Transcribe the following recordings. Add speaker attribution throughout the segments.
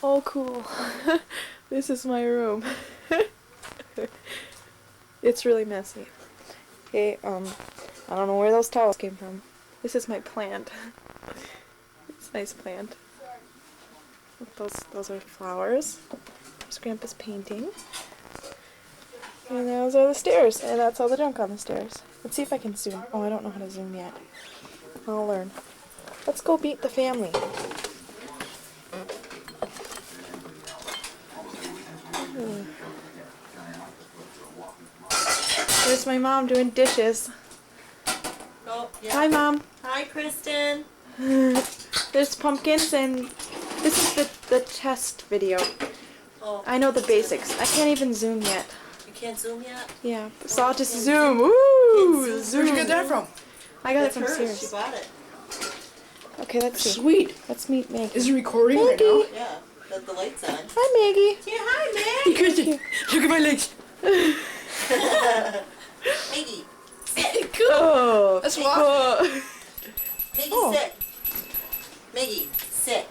Speaker 1: Oh, cool. This is my room. It's really messy. Okay, I don't know where those towels came from. This is my plant. It's a nice plant. Those are flowers. There's Grandpa's painting. And those are the stairs, and that's all the junk on the stairs. Let's see if I can zoom. Oh, I don't know how to zoom yet. I'll learn. Let's go meet the family. There's my mom doing dishes.
Speaker 2: Oh, yeah.
Speaker 1: Hi, Mom.
Speaker 2: Hi, Kristen.
Speaker 1: There's pumpkins, and this is the test video.
Speaker 2: Oh,
Speaker 1: I know the basics. I can't even zoom yet.
Speaker 2: you can't zoom yet?
Speaker 1: Yeah, so I'll just zoom. Woo! Zoom.
Speaker 3: Where'd you get that from?
Speaker 1: I got
Speaker 2: That's
Speaker 1: it from
Speaker 2: hers.
Speaker 1: Sears.
Speaker 2: She bought it.
Speaker 1: Okay, let's see.
Speaker 3: Sweet.
Speaker 1: Let's meet Maggie.
Speaker 3: Is it recording right now?
Speaker 1: Maggie.
Speaker 2: Yeah, the light's on.
Speaker 1: Hi, Maggie.
Speaker 2: Yeah, hi,
Speaker 3: Hey, Kristen, look at my legs.
Speaker 2: Maggie.
Speaker 1: Oh.
Speaker 3: Let's walk.
Speaker 1: Oh.
Speaker 2: Maggie,
Speaker 1: Oh.
Speaker 2: sit. Maggie, sit.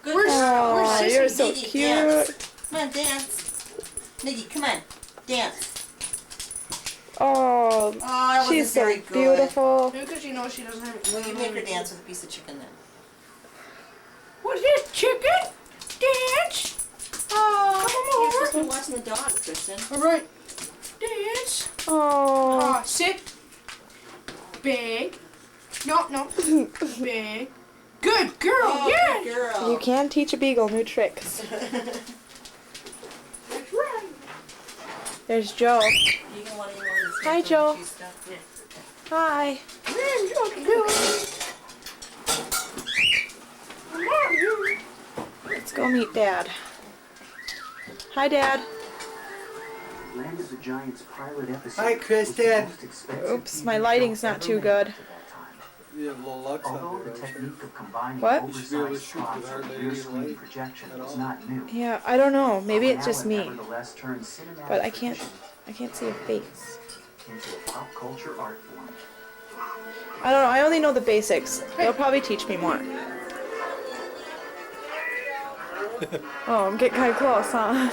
Speaker 2: Good
Speaker 3: Where's-
Speaker 2: girl.
Speaker 3: where's
Speaker 1: Aw,
Speaker 3: Sissy?
Speaker 1: you're so
Speaker 2: Maggie,
Speaker 1: cute.
Speaker 2: dance. Come on, dance. Maggie, come on. Dance.
Speaker 1: Oh,
Speaker 2: that wasn't
Speaker 1: she's so
Speaker 2: very good.
Speaker 1: beautiful.
Speaker 3: Because you know she doesn't have.
Speaker 2: You make her dance with a piece of chicken then.
Speaker 3: What's this, chicken? Dance.
Speaker 2: Oh,
Speaker 3: Come
Speaker 2: you're
Speaker 3: on
Speaker 2: supposed to be watching the dog, Kristen.
Speaker 3: All right. Dance.
Speaker 1: Oh.
Speaker 3: Sit. Big. No. Big. Good girl.
Speaker 2: Oh,
Speaker 3: Yeah.
Speaker 2: good girl.
Speaker 1: You can teach a beagle new tricks.
Speaker 3: That's right.
Speaker 1: There's Joe.
Speaker 2: You can want anyone to
Speaker 1: Hi,
Speaker 2: say
Speaker 1: Joe.
Speaker 2: cheese stuff? Yeah.
Speaker 1: Hi.
Speaker 3: Man, you're good. Come on, you.
Speaker 1: Let's go meet Dad. Hi, Dad.
Speaker 4: Land of the Giants pilot episode.
Speaker 5: Hi, Kristen.
Speaker 1: Oops, my lighting's not too good.
Speaker 5: You have low lux
Speaker 4: Although
Speaker 5: on
Speaker 4: the
Speaker 5: there,
Speaker 4: technique of combining
Speaker 1: What?
Speaker 5: You should be able to
Speaker 4: oversized
Speaker 5: shoot with
Speaker 4: shots
Speaker 5: our
Speaker 4: with
Speaker 5: lady
Speaker 4: rear
Speaker 5: in
Speaker 4: screen
Speaker 5: light
Speaker 4: projection
Speaker 5: at
Speaker 4: is
Speaker 5: all.
Speaker 4: not new.
Speaker 1: Yeah, I don't know. Maybe it's
Speaker 4: Now
Speaker 1: just
Speaker 4: it
Speaker 1: me.
Speaker 4: nevertheless turned cinematic
Speaker 1: But I can't
Speaker 4: tradition
Speaker 1: see a face.
Speaker 4: into a pop culture art form.
Speaker 1: I don't know. I only know the basics. They'll probably teach me more. Oh, I'm getting kind of close, huh?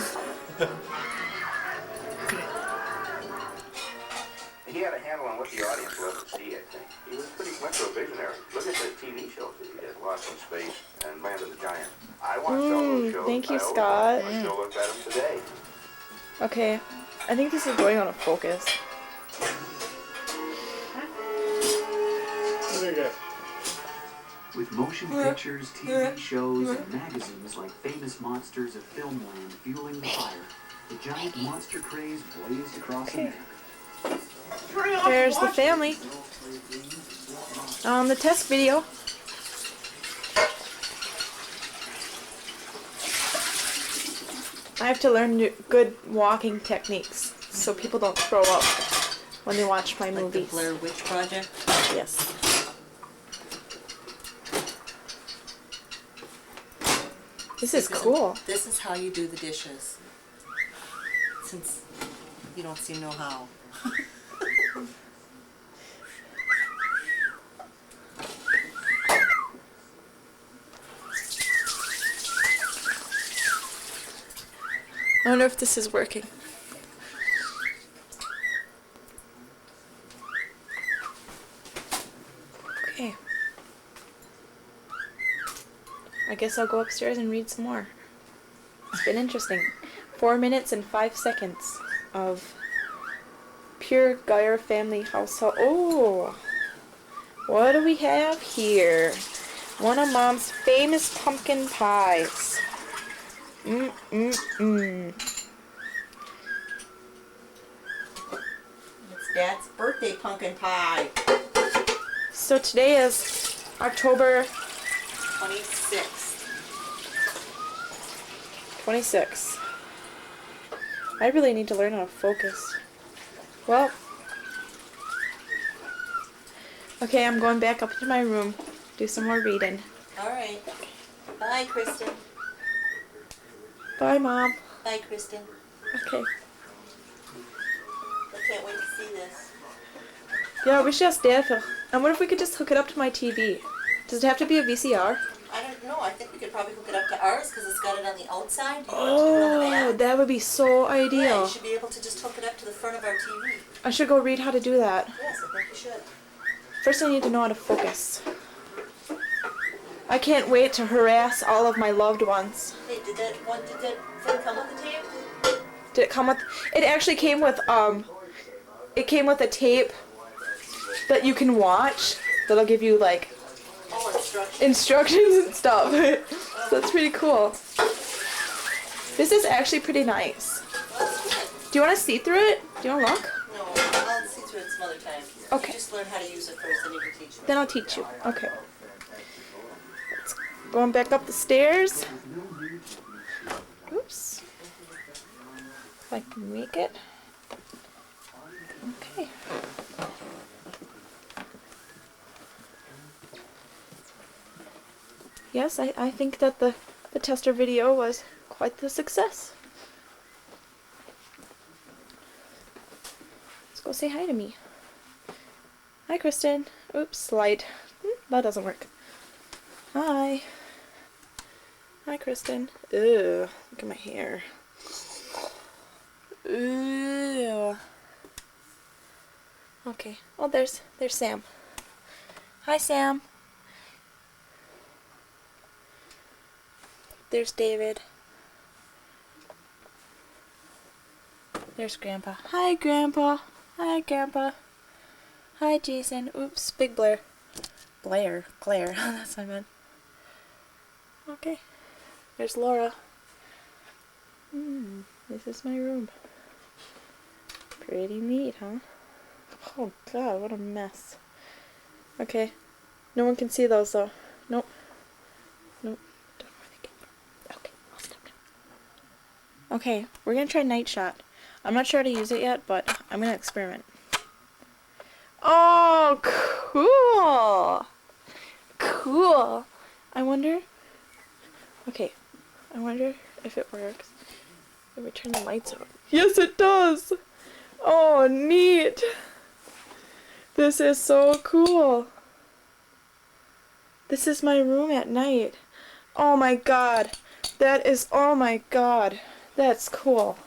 Speaker 6: He had a handle on what the audience loved to see, I think. He went to a visionary. Look at the TV shows that he did, Lost in Space and Land of the Giants. I watched all those shows.
Speaker 1: Thank you,
Speaker 6: I always
Speaker 1: Scott.
Speaker 6: watch them. I still look at them today.
Speaker 1: Okay. I think this is going on a focus.
Speaker 4: With motion pictures, TV shows, and magazines like Famous Monsters of Filmland fueling the fire, the giant monster craze blazed across America.
Speaker 1: There's the family. On the test video. I have to learn good walking techniques so people don't throw up when they watch my
Speaker 2: Like the
Speaker 1: movies.
Speaker 2: Blair Witch Project.
Speaker 1: Yes. This is cool.
Speaker 2: This is how you do the dishes. Since you don't seem to know how.
Speaker 1: I wonder if this is working. Okay. I guess I'll go upstairs and read some more. It's been interesting. 4 minutes and 5 seconds of pure Geyer family household. Oh! What do we have here? One of Mom's famous pumpkin pies.
Speaker 2: It's Dad's birthday pumpkin pie.
Speaker 1: So today is October
Speaker 2: 26th.
Speaker 1: 26. I really need to learn how to focus. Well, okay, I'm going back up to my room, do some more reading.
Speaker 2: Alright. Bye, Kristen.
Speaker 1: Bye, Mom.
Speaker 2: Bye, Kristen.
Speaker 1: Okay.
Speaker 2: I can't wait to see this.
Speaker 1: Yeah, we should ask Dad. I wonder if we could just hook it up to my TV. Does it have to be a VCR?
Speaker 2: I don't No, I think we could probably hook it up to ours because it's got it on the outside. Do you want to do it on the
Speaker 1: Oh,
Speaker 2: back?
Speaker 1: that would be so
Speaker 2: Yeah,
Speaker 1: ideal.
Speaker 2: you should be able to just hook it up to the front of our TV.
Speaker 1: I should go read how to do that.
Speaker 2: Yes, I think you should.
Speaker 1: First I need to know how to focus. I can't wait to harass all of my loved ones.
Speaker 2: Hey, did that thing come with the tape?
Speaker 1: Did it come with... It actually came with, it came with a tape that you can watch. That'll give you, like,
Speaker 2: Oh, instructions.
Speaker 1: instructions and stuff. So that's pretty cool. This is actually pretty nice. Do you want to see through it? Do you want to look?
Speaker 2: No, I'll see through it some other time.
Speaker 1: Okay.
Speaker 2: You just learn how to use it first, then you can teach me.
Speaker 1: Then I'll teach you. Okay. Going back up the stairs. Oops. If I can make it. Okay. Yes, I think that the tester video was quite the success. Let's go say hi to me. Hi, Kristen. Oops, slide. That doesn't work. Hi. Hi, Kristen. Ew, look at my hair. Ew. Okay. Oh, there's Sam. Hi, Sam. There's David. There's Grandpa. Hi, Grandpa. Hi, Grandpa. Hi, Jason. Oops, Big Blair. Claire. That's what I meant. Okay. There's Laura. This is my room. Pretty neat, huh? Oh god, what a mess. Okay. No one can see those though. Nope. Nope. Don't know where they came from. Okay, I'll stop now. Okay, we're gonna try Night Shot. I'm not sure how to use it yet, but I'm gonna experiment. Oh, cool! Cool! I wonder... Okay, I wonder if it works. Let me turn the lights on. Yes, it does! Oh, neat! This is so cool! This is my room at night. Oh my god! That is... Oh my god! That's cool.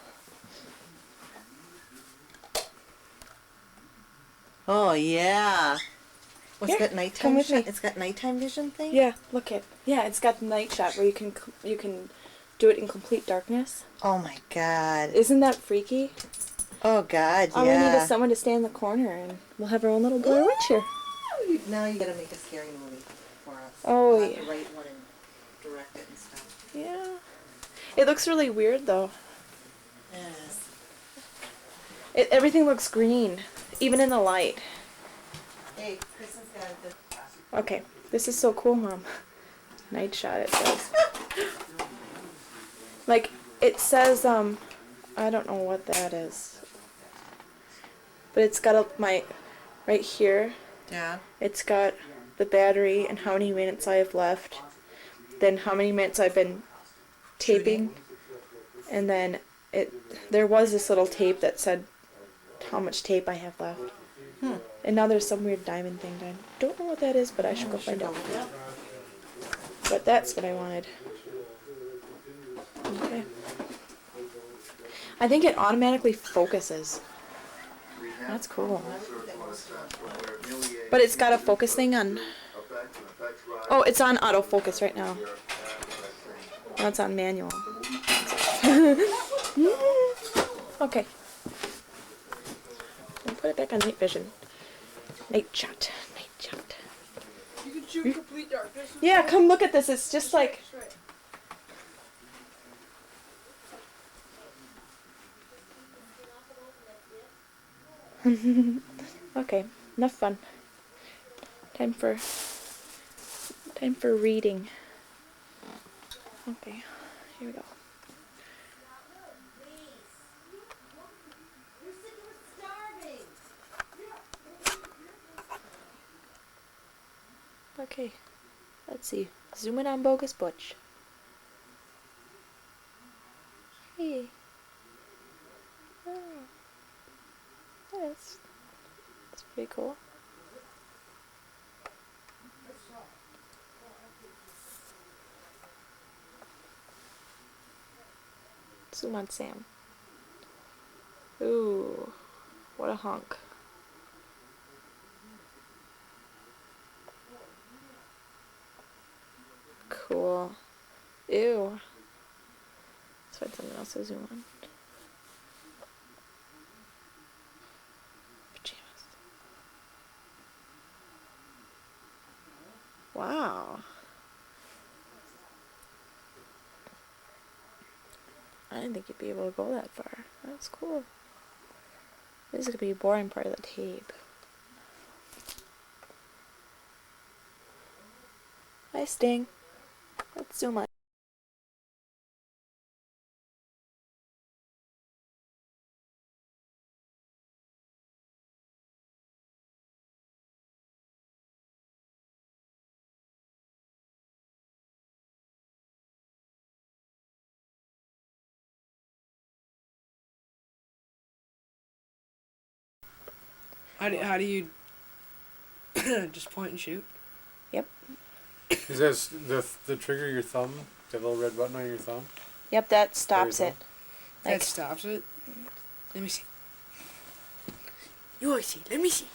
Speaker 2: Oh, yeah. What's
Speaker 1: Here,
Speaker 2: that
Speaker 1: come
Speaker 2: nighttime
Speaker 1: with me.
Speaker 2: shot? It's got nighttime vision thing?
Speaker 1: Yeah, look at... Yeah, it's got the Night Shot where you can do it in complete darkness.
Speaker 2: Oh my god.
Speaker 1: Isn't that freaky?
Speaker 2: Oh god, yeah.
Speaker 1: All we need is someone to stand in the corner and we'll have our own little Blair Witch here.
Speaker 2: Now you gotta make a scary movie for us.
Speaker 1: Oh,
Speaker 2: We'll have
Speaker 1: yeah.
Speaker 2: to write one and direct it and stuff.
Speaker 1: Yeah. It looks really weird though.
Speaker 2: Yes.
Speaker 1: Everything looks green, even in the light.
Speaker 2: Hey, Kristen's got a good...
Speaker 1: Okay, this is so cool, Mom. Night Shot, it says. Like, it says, I don't know what that is. But it's got right here,
Speaker 2: Yeah.
Speaker 1: it's got the battery and how many minutes I have left. Then how many minutes I've been taping. And then there was this little tape that said how much tape I have left. And now there's some weird diamond thing done. Don't know what that is, but I should go find out. But that's what I wanted. Okay. I think it automatically focuses. That's cool. But it's got a focus thing on... Oh, it's on autofocus right now. Now it's on manual. Okay. I'll put it back on night vision. Night Shot. Night Shot.
Speaker 3: You can shoot complete darkness.
Speaker 1: Yeah, come look at this. It's just like... Okay, enough fun. Time for reading. Okay, here we go. Okay, let's see. Zoom in on Bogus Butch. Hey. Oh. That's pretty cool. Zoom on Sam. Ooh, what a hunk. Cool. Ew. Let's find something else to zoom on. Pajamas. Wow. I didn't think you'd be able to go that far. That's cool. This is gonna be a boring part of the tape. Hi, Sting. Let's zoom on.
Speaker 3: How do you just point and shoot?
Speaker 1: Yep.
Speaker 5: Is that the trigger your thumb? That little red button on your thumb?
Speaker 1: Yep, that stops
Speaker 5: There you
Speaker 1: it.
Speaker 3: That
Speaker 1: Like,
Speaker 3: stops it. Let me see. You see. Let me see.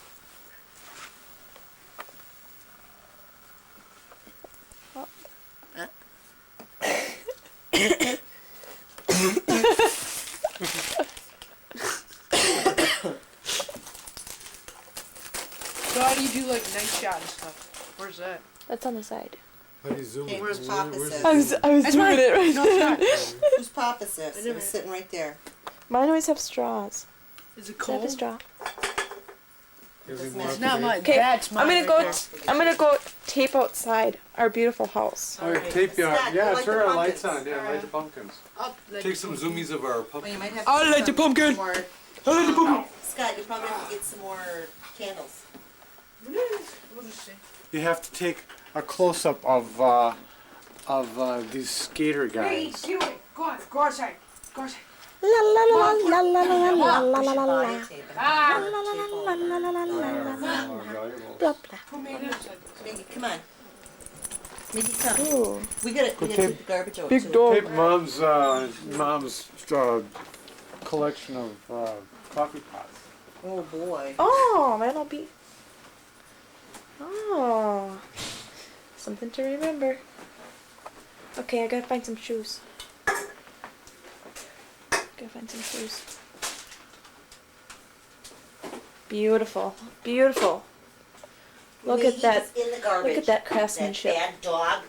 Speaker 3: So how do you do like night shot and stuff? Where's that?
Speaker 1: that's on the side.
Speaker 5: How do you zoom
Speaker 2: Okay,
Speaker 5: it?
Speaker 2: where's Papa says?
Speaker 1: I was
Speaker 3: That's
Speaker 1: doing
Speaker 3: mine.
Speaker 1: it right
Speaker 3: No,
Speaker 1: there.
Speaker 3: it's not.
Speaker 2: Who's Papa says? It was sitting right there.
Speaker 1: Mine always have straws.
Speaker 3: Is it
Speaker 1: Does it have a
Speaker 3: cold?
Speaker 1: straw?
Speaker 5: Is it
Speaker 2: It's
Speaker 5: more
Speaker 3: It's not
Speaker 5: up to
Speaker 3: mine.
Speaker 5: date?
Speaker 1: Okay,
Speaker 3: That's mine.
Speaker 1: I'm gonna
Speaker 3: right
Speaker 1: go.
Speaker 3: there.
Speaker 1: I'm gonna go tape outside our beautiful house.
Speaker 5: Oh, yeah,
Speaker 2: Alright.
Speaker 5: tape you
Speaker 2: Scott,
Speaker 5: yeah,
Speaker 2: light
Speaker 5: turn
Speaker 2: the
Speaker 5: our lights
Speaker 2: pumpkins.
Speaker 5: on. Yeah, light the pumpkins.
Speaker 3: Up, like,
Speaker 5: Take some zoomies of our
Speaker 2: Well,
Speaker 5: pumpkins.
Speaker 2: you might have
Speaker 3: I'll
Speaker 2: to
Speaker 3: light
Speaker 2: get
Speaker 3: the
Speaker 2: some
Speaker 3: pumpkin.
Speaker 2: more.
Speaker 3: I'll light the pumpkin.
Speaker 2: Scott, you probably have to get some more candles.
Speaker 3: We'll just see.
Speaker 5: You have to take a close up of these skater guys.
Speaker 3: Get away. Go outside. Go outside.
Speaker 1: La la la la la la la la
Speaker 2: We
Speaker 1: la
Speaker 2: should
Speaker 1: la
Speaker 2: buy
Speaker 1: la.
Speaker 2: a tape and
Speaker 3: Ah.
Speaker 2: tape all over.
Speaker 5: More valuable.
Speaker 1: Blah, blah.
Speaker 3: Put me outside.
Speaker 2: Mickey, come on. Mickey, come.
Speaker 1: Ooh,
Speaker 2: We gotta
Speaker 5: Go
Speaker 2: take
Speaker 5: tape-
Speaker 2: the garbage out
Speaker 1: big
Speaker 2: too.
Speaker 1: dog.
Speaker 5: Tape mom's collection of coffee pots.
Speaker 2: Oh boy.
Speaker 1: Oh, that'll be. Oh, something to remember. Okay, I gotta find some shoes. Gotta find some shoes. Beautiful, beautiful. Look at that.
Speaker 2: It's in the garbage.
Speaker 1: Look at that craftsmanship.
Speaker 2: That bad dog.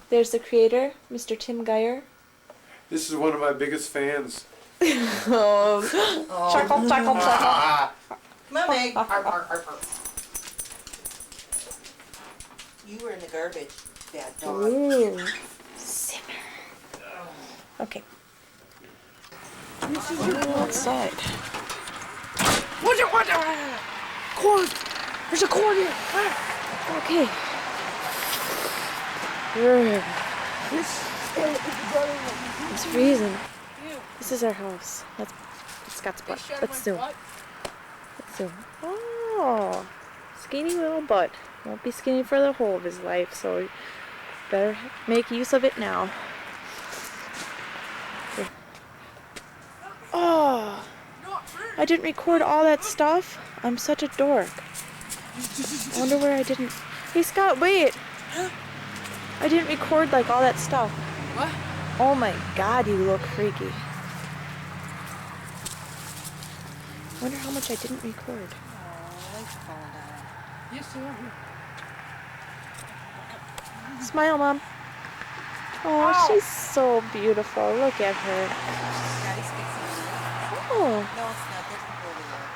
Speaker 1: There's the creator, Mr. Tim Geyer.
Speaker 5: This is one of my biggest fans.
Speaker 1: Oh, chuckle, chuckle, chuckle.
Speaker 2: Come on, Meg. Arf, arf, arf, arf. You were in the garbage, bad dog.
Speaker 1: Ooh, simmer. Okay. Outside.
Speaker 3: What's it? Cord. There's a cord here. Ah.
Speaker 1: Okay. It's freezing. This is our house. That's Scott's butt. Let's zoom. Let's zoom. Oh, skinny little butt. Won't be skinny for the whole of his life, so better make use of it now. Okay. Oh, I didn't record all that stuff. I'm such a dork. I wonder where I didn't. Hey Scott, wait. I didn't record like all that stuff.
Speaker 3: What?
Speaker 1: Oh my god, you look freaky. I wonder how much I didn't record.
Speaker 3: Yes, I want you.
Speaker 1: Smile, Mom. Oh, she's so beautiful. Look at her.
Speaker 2: Scotty's fixing it.
Speaker 1: Oh,
Speaker 2: No, it's not. There's no over there.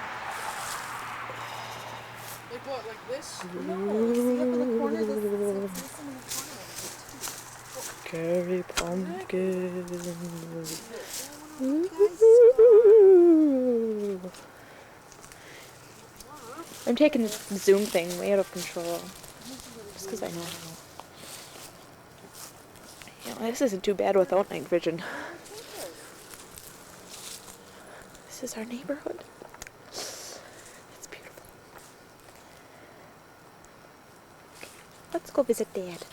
Speaker 3: Like what? Like this?
Speaker 2: No, see up in the corner? There's some in the corner.
Speaker 1: Carry pumpkin. I'm taking the zoom thing way out of control. Just because I know how. You know, this isn't too bad without night vision. This is our neighborhood. It's beautiful. Let's go visit Dad.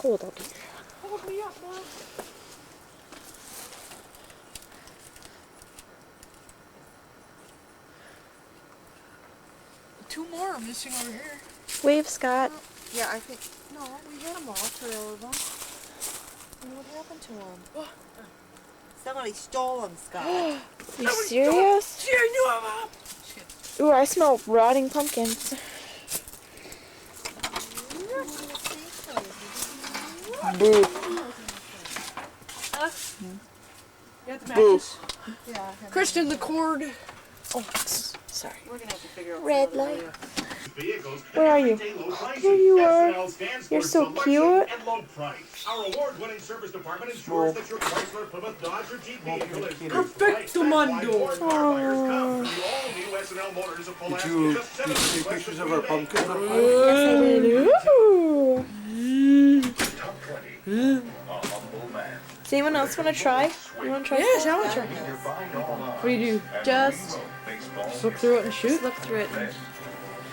Speaker 1: cold out here.
Speaker 3: Hold me up, Mom. Two more are missing over here.
Speaker 1: Wave, Scott.
Speaker 3: Yeah, I think. No, we had them all, 3 of them. And what happened to them?
Speaker 2: Somebody stole them, Scott.
Speaker 1: You serious?
Speaker 3: Gee, I knew I'm up.
Speaker 1: Ooh, I smell rotting pumpkins. Boo.
Speaker 3: You got the matches?
Speaker 2: Yeah.
Speaker 3: Kristen, the cord.
Speaker 1: Oh, sorry.
Speaker 2: We're gonna have to figure out
Speaker 1: Red
Speaker 2: what
Speaker 1: light.
Speaker 7: Vehicles.
Speaker 1: Where are you?
Speaker 7: Everyday low prices.
Speaker 1: Here you are.
Speaker 7: SNL stands
Speaker 1: You're
Speaker 7: for
Speaker 1: so
Speaker 7: selection
Speaker 1: cute.
Speaker 7: and low price. Our award-winning service department ensures that your Chrysler, Plymouth, Dodge, or Jeep vehicle is
Speaker 3: Perfecto mundo.
Speaker 7: Car buyers come to the all-new SNL Motors of Pulaski.
Speaker 5: Did you
Speaker 7: Just 7
Speaker 5: take
Speaker 7: minutes
Speaker 5: pictures
Speaker 7: west
Speaker 5: of our pumpkins?
Speaker 1: Yes, I did. Ooh.
Speaker 6: Top 20. A humble man.
Speaker 1: Does anyone else want to try? You want to try?
Speaker 3: Yes, I want to try.
Speaker 6: What
Speaker 3: What do you do?
Speaker 1: Just
Speaker 3: Look through it and shoot?
Speaker 1: Just look through it.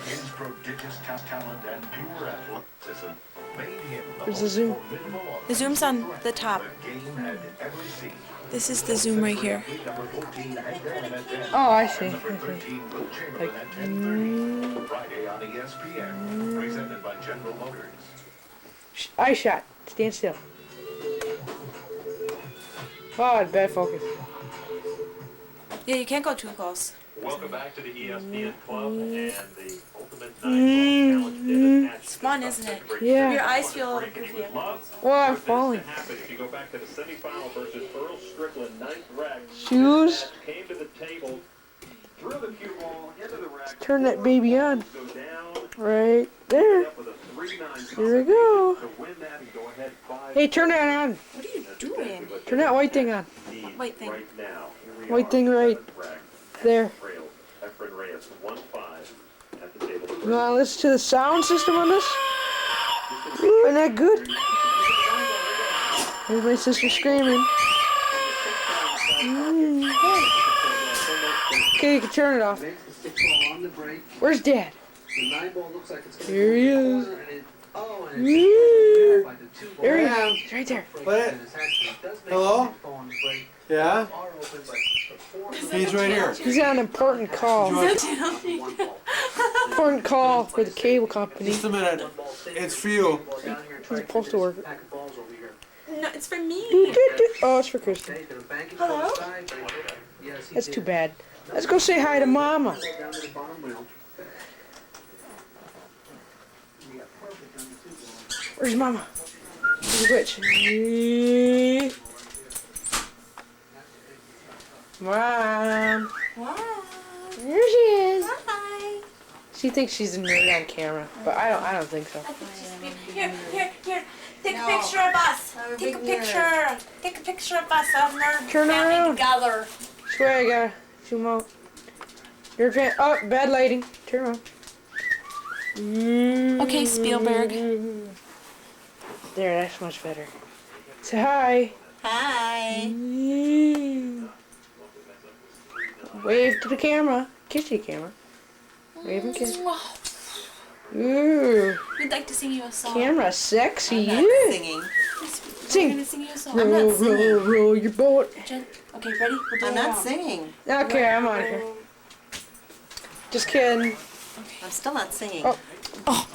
Speaker 6: His prodigious talent and pure athleticism made him the
Speaker 3: Where's the
Speaker 6: most
Speaker 3: zoom?
Speaker 6: formidable of
Speaker 1: The zoom's on the top.
Speaker 6: the game had ever seen.
Speaker 1: This is the zoom right here.
Speaker 6: Number 14 and then at 10.
Speaker 3: Oh, I see.
Speaker 6: Number 13 Will Chamberlain at 10:30. Friday on ESPN. Presented by General Motors.
Speaker 3: Eye shot. Stand still. Oh, bad focus.
Speaker 1: Yeah, you can't go too close.
Speaker 8: Welcome back to the ESPN Club and the Ultimate 9 Ball Challenge.
Speaker 1: It's fun, isn't it?
Speaker 3: Yeah.
Speaker 1: Your eyes feel a little goofy.
Speaker 3: Well, I'm falling.
Speaker 8: If you go back to the semifinal versus Earl Strickland, 9th ranked.
Speaker 3: Shoes.
Speaker 8: Came to the table, threw the cue ball into the rack.
Speaker 3: Turn that baby on.
Speaker 8: Go down,
Speaker 3: Right there.
Speaker 8: up with a 3-9
Speaker 3: Here we go.
Speaker 8: to win that and go ahead 5.
Speaker 3: Hey, turn that on.
Speaker 1: What are you doing?
Speaker 3: Turn that white thing on.
Speaker 1: White thing.
Speaker 8: Right now, here we
Speaker 3: White
Speaker 8: are,
Speaker 3: thing right
Speaker 8: 7th ranked.
Speaker 3: there.
Speaker 8: Trails, Efren Reyes, 1-5 at the table.
Speaker 3: You want to listen to the sound system on this? Ooh, isn't that good? There's my sister screaming. Okay, you can turn it off.
Speaker 4: Makes the 6 ball on the break.
Speaker 3: Where's Dad?
Speaker 4: The 9 ball looks like it's going to
Speaker 3: Here he
Speaker 4: go in the
Speaker 3: is.
Speaker 4: corner, and it, oh, and
Speaker 3: Woo!
Speaker 4: it's by the 2 ball.
Speaker 3: There he is. He's right there.
Speaker 5: What?
Speaker 4: And it's actually- it does make
Speaker 5: Hello?
Speaker 4: the 6 ball on the break.
Speaker 5: Yeah?
Speaker 4: Are open, but the 4
Speaker 5: He's right here.
Speaker 3: He's on an important call. Important call for the cable company.
Speaker 5: Just a minute. It's for you.
Speaker 3: He's supposed to work.
Speaker 4: Pack of balls over here.
Speaker 1: No, it's for me.
Speaker 3: Oh, it's for Kristen.
Speaker 4: Okay, the bank is
Speaker 1: Hello?
Speaker 4: on the side. Yes, he
Speaker 3: That's
Speaker 4: did.
Speaker 3: too bad. Let's go say hi to Mama.
Speaker 4: Down to the bottom rail. We got perfect on the 2 ball.
Speaker 3: Where's Mama? She's a witch. Mom.
Speaker 1: Wow.
Speaker 3: There she is.
Speaker 1: Hi.
Speaker 3: She thinks she's a nerd on camera, but I don't think so.
Speaker 1: Here. Take a picture of us. Take a picture. Take a picture of us of our
Speaker 3: Turn
Speaker 1: family
Speaker 3: around.
Speaker 1: together.
Speaker 3: Swear I gotta zoom out. You're trying. Oh, bad lighting. Turn around.
Speaker 1: Okay, Spielberg.
Speaker 3: There, that's much better. Say hi.
Speaker 2: Hi.
Speaker 3: Wave to the camera. Kiss the camera. Wave and kiss. Ooh.
Speaker 1: We'd like to sing you a song.
Speaker 3: Camera sexy.
Speaker 2: I'm not
Speaker 3: Yeah.
Speaker 2: singing.
Speaker 1: We're
Speaker 3: Sing.
Speaker 1: gonna sing you a song.
Speaker 3: Roll, roll, roll your boat.
Speaker 1: Okay, ready? We'll do
Speaker 2: I'm
Speaker 1: it
Speaker 2: not
Speaker 1: around.
Speaker 2: singing.
Speaker 3: Okay, I'm out of here. Just kidding.
Speaker 2: I'm still not singing.
Speaker 3: Oh.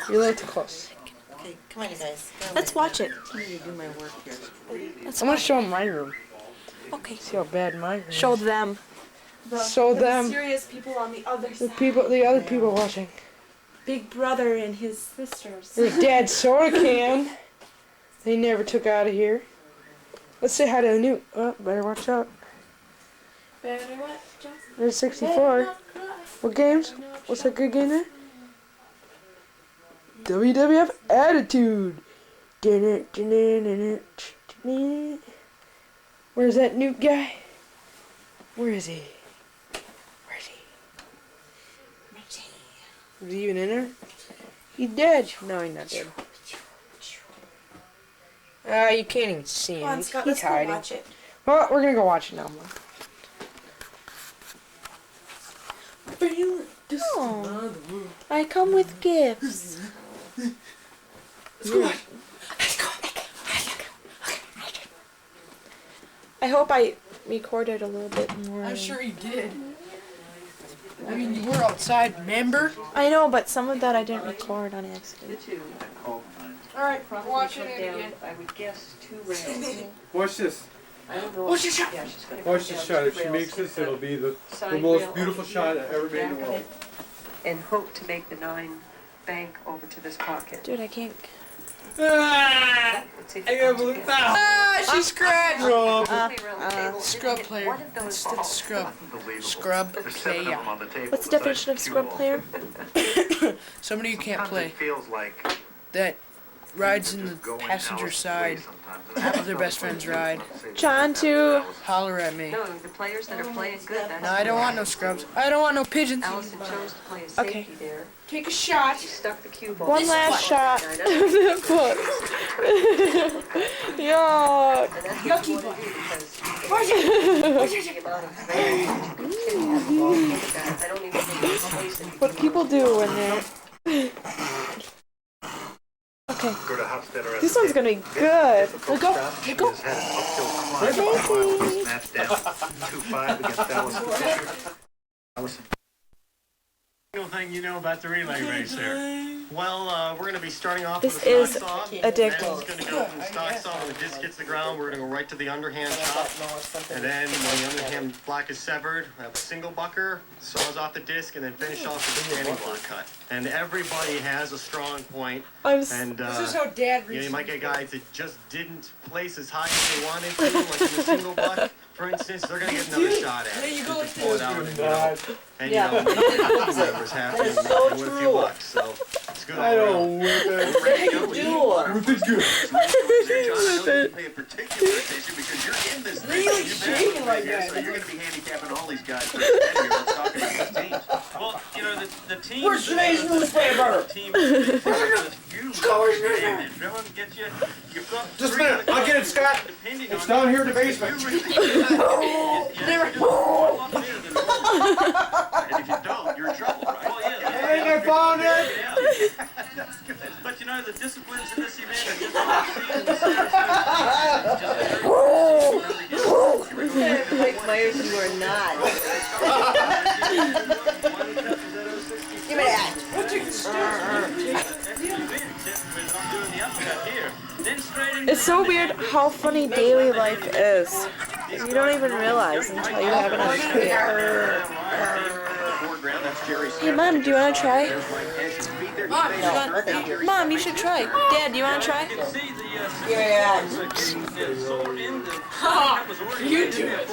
Speaker 3: You're a little too close.
Speaker 2: Okay, come on, you guys. Go
Speaker 1: Let's
Speaker 2: away.
Speaker 1: watch it.
Speaker 2: I need to do my work here.
Speaker 1: Let's
Speaker 3: I'm gonna
Speaker 1: watch
Speaker 3: show them my room.
Speaker 1: it. Okay.
Speaker 3: See how bad my room is.
Speaker 1: Show them.
Speaker 3: Show them.
Speaker 1: Serious people on the other
Speaker 3: The other people watching.
Speaker 1: Big brother and his sisters.
Speaker 3: There's Dad's soda can. They never took out of here. Let's say hi to the new. Oh, better watch out.
Speaker 1: Better what, Jess?
Speaker 3: There's 64. What games? What's that good game there? WWF Attitude. Where's that Newt guy? Where is he? Where's he? Is he even in there? He's dead. No, he's not dead. You can't even see
Speaker 1: Come on,
Speaker 3: him.
Speaker 1: Scott,
Speaker 3: He's
Speaker 1: let's go
Speaker 3: hiding.
Speaker 1: watch it.
Speaker 3: Well, we're gonna go watch it now.
Speaker 1: Oh, I come with gifts.
Speaker 3: Let's go.
Speaker 1: I hope I recorded a little bit more.
Speaker 3: I'm sure you did. I mean, we're outside, remember?
Speaker 1: I know, but some of that I didn't record on accident.
Speaker 3: Alright, watching it again.
Speaker 9: I would guess 2 rails.
Speaker 5: Watch this.
Speaker 9: I don't know.
Speaker 3: Watch this shot.
Speaker 9: Yeah, she's gonna
Speaker 5: Watch
Speaker 9: come
Speaker 5: this
Speaker 9: down
Speaker 5: shot.
Speaker 9: 2
Speaker 5: If she
Speaker 9: rails,
Speaker 5: makes
Speaker 9: hit
Speaker 5: this, it'll be the
Speaker 9: side
Speaker 5: most
Speaker 9: rail
Speaker 5: beautiful
Speaker 9: on
Speaker 5: shot
Speaker 9: the
Speaker 5: ever made in the
Speaker 9: back of
Speaker 5: world.
Speaker 9: it, and hope to make the 9 bank over to this pocket.
Speaker 1: Dude, I can't.
Speaker 5: Ah!
Speaker 9: Let's see if
Speaker 5: I
Speaker 9: it
Speaker 5: can't
Speaker 9: comes
Speaker 5: believe
Speaker 9: again.
Speaker 5: that.
Speaker 3: Ah, she scratched!
Speaker 5: Rob.
Speaker 3: Scrub player.
Speaker 9: One of those
Speaker 3: That's the
Speaker 9: balls.
Speaker 3: scrub. Scrub player.
Speaker 1: What's the definition of scrub player?
Speaker 3: Somebody who can't play.
Speaker 6: Feels like
Speaker 3: That rides in the passenger side of their best friend's ride.
Speaker 1: John, too.
Speaker 3: Holler at me.
Speaker 9: No, the players that are playing good, that's
Speaker 3: No, I don't want no scrubs. I don't want no pigeons.
Speaker 9: Allison chose to play a safety
Speaker 1: Okay.
Speaker 9: there.
Speaker 3: Take a shot.
Speaker 9: She stuck the cue ball.
Speaker 1: One last shot of the book. Yuck.
Speaker 9: And that's what you want to do because the amount of range that you can hit the ball. Look at that. I don't even think there's space in
Speaker 1: What people do when they're... Okay.
Speaker 6: go to Hofstetter.
Speaker 1: This one's gonna be good.
Speaker 3: Let go.
Speaker 6: She has had an uphill climb to the final of this match down 2-5 against Allison Fisher. Allison.
Speaker 8: Single thing you know about the relay race there. Well, we're going to be starting off
Speaker 1: This
Speaker 8: with a
Speaker 1: is
Speaker 8: stock saw.
Speaker 1: addictive.
Speaker 8: Man's going to go from the stock saw when the disc hits the ground. We're going to go right to the underhand chop. And then when the underhand block is severed, we have a single bucker, saws off the disc, and then finish off with the standing block cut. And everybody has a strong point. And
Speaker 3: This is how Dad
Speaker 8: you
Speaker 3: reads.
Speaker 8: might get guys that just didn't place as high as they wanted to, like in the single buck, for instance. They're going to get another shot at it.
Speaker 3: There you go,
Speaker 8: Just to
Speaker 3: like
Speaker 8: pull it out and, you know, whatever's happening with a few bucks. So it's good.
Speaker 5: I don't whip it. Whip it good.
Speaker 6: Pay particular attention because you're in this thing.
Speaker 3: Really
Speaker 6: You've
Speaker 3: shaking
Speaker 6: been
Speaker 3: like
Speaker 6: here,
Speaker 3: that.
Speaker 6: So you're going to be handicapping all these guys. For here. Let's talk about these teams.
Speaker 8: Well, you know, the team.
Speaker 3: Where's today's newspaper?
Speaker 8: The team is everyone gets you. You've got
Speaker 5: Just a minute. I'll get it, Scott. It's down here in the basement.
Speaker 6: And if you don't, you're in trouble, right?
Speaker 8: Well, yeah.
Speaker 5: Hey, I found it.
Speaker 8: Yeah. But you know, the disciplines in this event are just like
Speaker 9: Play players who are not. Give me that.
Speaker 1: It's so weird how funny daily life is. You don't even realize until you have it on screen. Hey, Mom, do you want to try? Mom, you should try. Dad, do you want to try?
Speaker 9: Yeah.
Speaker 3: You do it.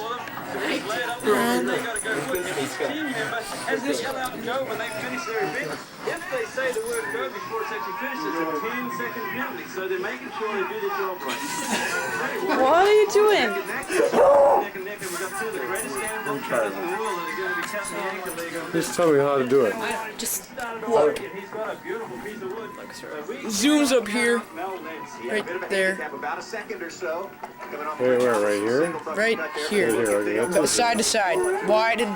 Speaker 8: As they yell out go when they finish their event, if they say the word go before it's actually finished, it's a 10-second penalty. So they're making sure they do the job right.
Speaker 1: What are you doing?
Speaker 8: Neck and neck, and we've got 2 of the greatest handball cutters in the world that are going to be cutting the ankle leg.
Speaker 5: Just tell me how to do it.
Speaker 1: Just
Speaker 8: He's got a beautiful piece of wood.
Speaker 3: Zooms up here. Right there.
Speaker 6: About a second or so.
Speaker 5: Wait, where? Right here?
Speaker 3: Right
Speaker 5: Right
Speaker 3: here.
Speaker 5: here. Okay. That's
Speaker 3: Side to side. Wide and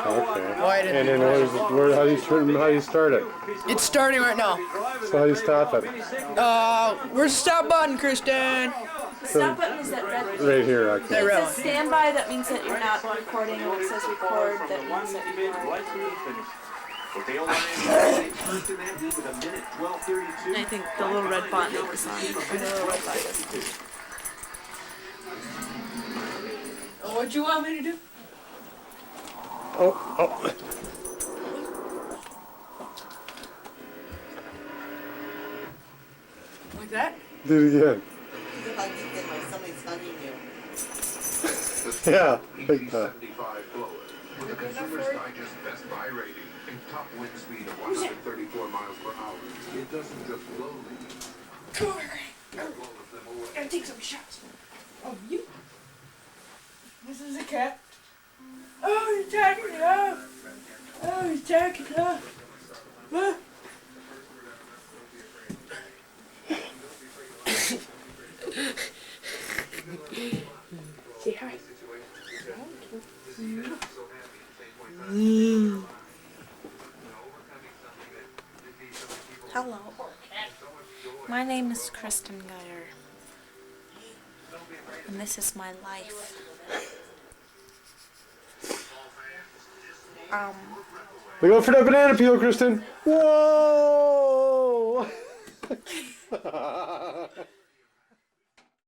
Speaker 5: okay.
Speaker 3: wide
Speaker 5: And
Speaker 3: and.
Speaker 5: then how do you start it?
Speaker 3: It's starting right now.
Speaker 5: So how do you stop it?
Speaker 3: Where's the stop button, Kristen?
Speaker 1: stop button is that red.
Speaker 5: Right here. Okay.
Speaker 3: That
Speaker 1: It
Speaker 3: red
Speaker 1: says
Speaker 3: one.
Speaker 1: standby, that means that you're not recording, and it says record, that means that you are.
Speaker 8: Right through the finish.
Speaker 1: And I think the little red button is on. The little red button.
Speaker 3: What do you want me to do?
Speaker 5: Oh.
Speaker 3: Like that?
Speaker 5: Do it again.
Speaker 2: Somebody's hugging you.
Speaker 5: Yeah. Like that.
Speaker 6: With the Consumer's Digest Best Buy rating and top wind speed of 134 miles per hour, it doesn't just blow leaves.
Speaker 3: Come over here.
Speaker 6: It blows them away.
Speaker 3: Gotta take some shots. Oh, you. This is a cat. Oh, he's attacking it off. Oh, he's attacking it off. Huh? Say hi.
Speaker 1: Hello. My name is Kristen Geyer. And this is my life.
Speaker 5: Look out for that banana peel, Kristen. Whoa!